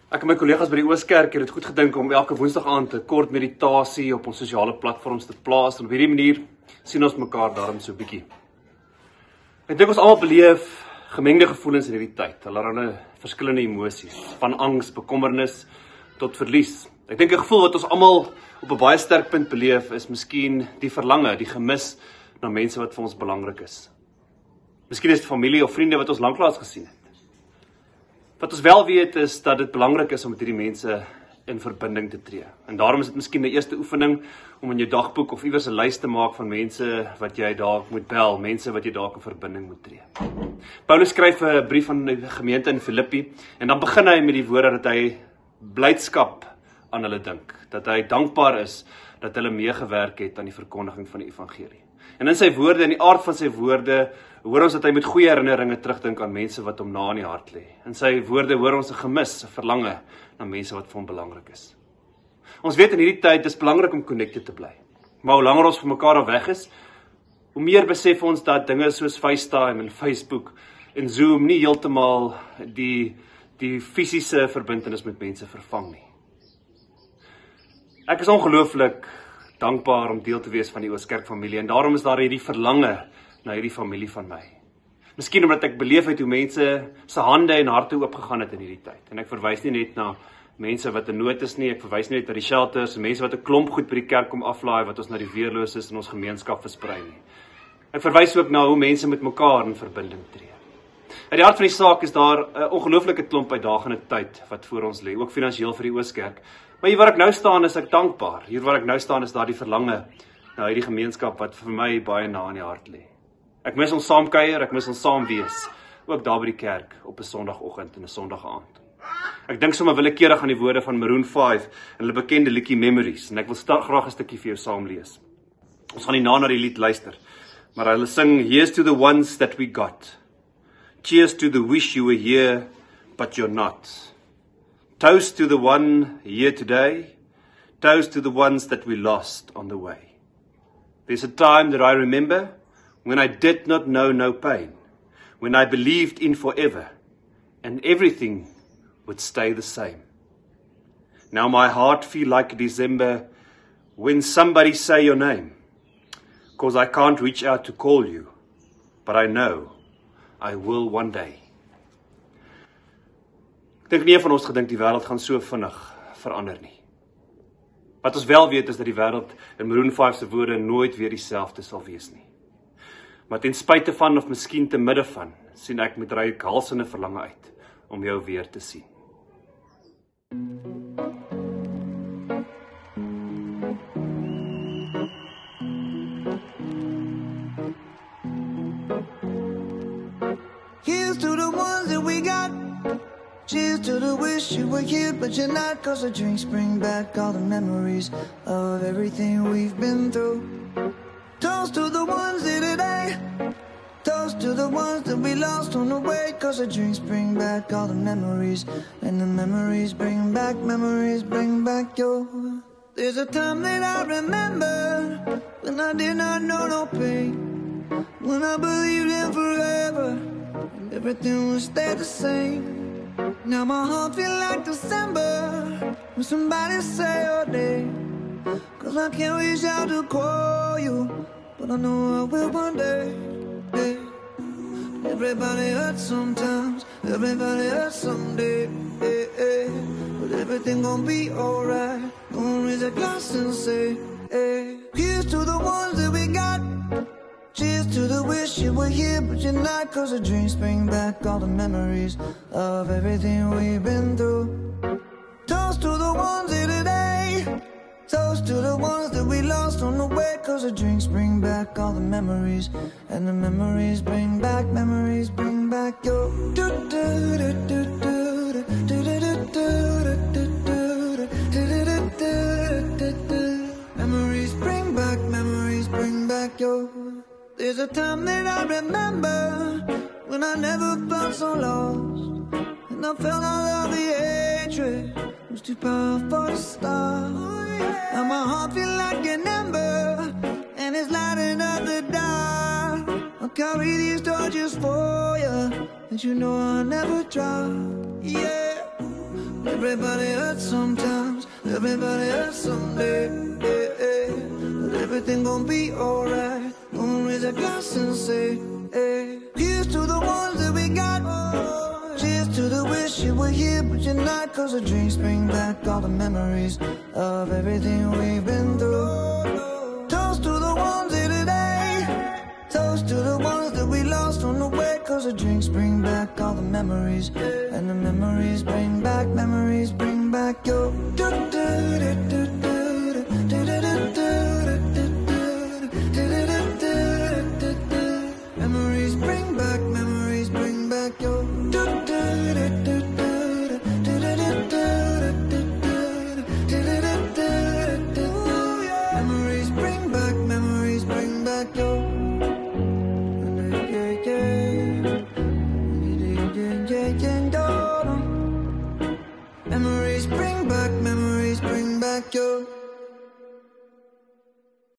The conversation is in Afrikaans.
Ek en my kollegas by die Ooskerk het dit goed gedink om elke woensdag aand 'n kort meditasie op ons sosiale platforms te plaas en op hierdie manier sien ons mekaar daarom so bietjie. Ek dink ons almal beleef gemengde gevoelens in hierdie tyd, allerlei verskillende emosies, van angs, bekommernis tot verlies. Ek dink 'n gevoel wat ons almal op 'n baie sterk punt beleef is miskien die verlange, die gemis na mense wat vir ons belangrik is. Miskien is dit familie of vriende wat ons lanklaas gesien het. Wat ons wel weet is dat dit belangrik is om met hierdie mense in verbinding te tree. En daarom is dit miskien 'n eerste oefening om in jou dagboek of iewers 'n lys te maak van mense wat jy dalk moet bel, mense wat jy dalk in verbinding moet tree. Paulus skryf 'n brief aan die gemeente in Filippi en dan begin hy met die woorde dat hy blydskap aan hulle dink, dat hy dankbaar is dat hulle meegewerk het aan die verkondiging van die evangelie. En in sy woorde, in die aard van sy woorde, hoor ons dat hy met goeie herinneringe terugdink aan mense wat hom na in die hart lê. In sy woorde hoor ons 'n gemis, 'n verlange na mense wat vir hom belangrik is. Ons weet in hierdie tyd dis belangrik om connected te bly. Maar hoe langer ons van mekaar af weg is, hoe meer besef ons dat dinge soos FaceTime en Facebook en Zoom nie heeltemal die fisiese verbintenis met mense vervang nie. Ek is ongelooflik dankbaar om deel te wees van die Ooskerk familie en daarom is daar hierdie verlange na hierdie familie van my. Miskien omdat ek beleef het hoe mense se hande en harte oopgegaan het in hierdie tyd. En ek verwys nie net na mense wat in nood is nie, ek verwys nie net na die shelters, mense wat 'n klomp goed by die kerk kom aflaai wat ons na die weerloses in ons gemeenskap versprei nie. Ek verwys ook na hoe mense met mekaar in verbinding tree. In die hart van die saak is daar 'n ongelooflike klomp uitdagende tyd wat voor ons lê, ook finansiëel vir die Ooskerk. Maar hier waar ek nou staan is ek dankbaar. Hier waar ek nou staan is daar die verlange na hierdie gemeenskap wat vir my baie na in die hart lê. Ek mis ons saamkuier, ek mis ons saam wees, ook daar by die kerk op 'n Sondagoggend en 'n Sondagaand. Ek dink sommer willekeurig aan die woorde van Maroon 5 en hulle bekende liedjie Memories en ek wil graag 'n stukkie vir jou saam lees. Ons gaan nie na die lied luister, maar hulle sing Here's to the ones that we got. Cheers to the wish you were here, but you're not. Toast to the one here today. Toast to the ones that we lost on the way. There's a time that I remember when I did not know no pain, when I believed in forever, and everything would stay the same. Now my heart feel like December when somebody say your name, 'cause I can't reach out to call you, but I know I will one day. Ek dink nie van ons gedink die wêreld gaan so vinnig verander nie. Wat ons wel weet is dat die wêreld in Maroon 5 se woorde nooit weer dieselfde sal wees nie. Maar ten spyte van of miskien te midde van, sien ek met reikhalsende verlange uit om jou weer te sien. Here's to the ones that we got. Cheers to the wish you were here, but you're not. 'Cause the drinks bring back all the memories of everything we've been through. Toast to the ones here today. Toast to the ones that we lost on the way. 'Cause the drinks bring back all the memories, and the memories bring back your. There's a time that I remember when I did not know no pain, when I believed in forever and everything would stay the same. Now my heart feel like December when somebody say your name, 'cause I can't reach out to call you, but I know I will one day. Yeah. Everybody hurts sometimes, everybody hurts someday. Yeah, yeah. But everything gon' be alright. Gonna raise a glass and say, hey. Here's to the ones that we got. Cheers to the wish you were here, but you're not. 'Cause the dreams bring back all the memories of everything we've been through. Toast to the ones here today. Toast to the ones that we lost on the way. 'Cause the drinks bring back all the memories, and the memories bring back your. Memories bring back your. There's a time that I remember when I never felt so lost, and I felt all of the hatred was too powerful to stop. Now my heart feel like an ember, and it's lighting up the dark. I'll carry these torches for you, and you know I'll never drop. Yeah. Everybody hurts sometimes, everybody hurts someday. But everything gon' be alright. Gonna raise a glass and say, hey. Here's to the ones that we got. Cheers to the wish you were here, but you're not. Cause the drinks bring back all the memories of everything we've been through. Toast to the ones here today. Toast to the ones that we lost on the way. Cause the drinks bring back all the memories. And the memories bring back your memories bring back your memories bring back your memories bring back your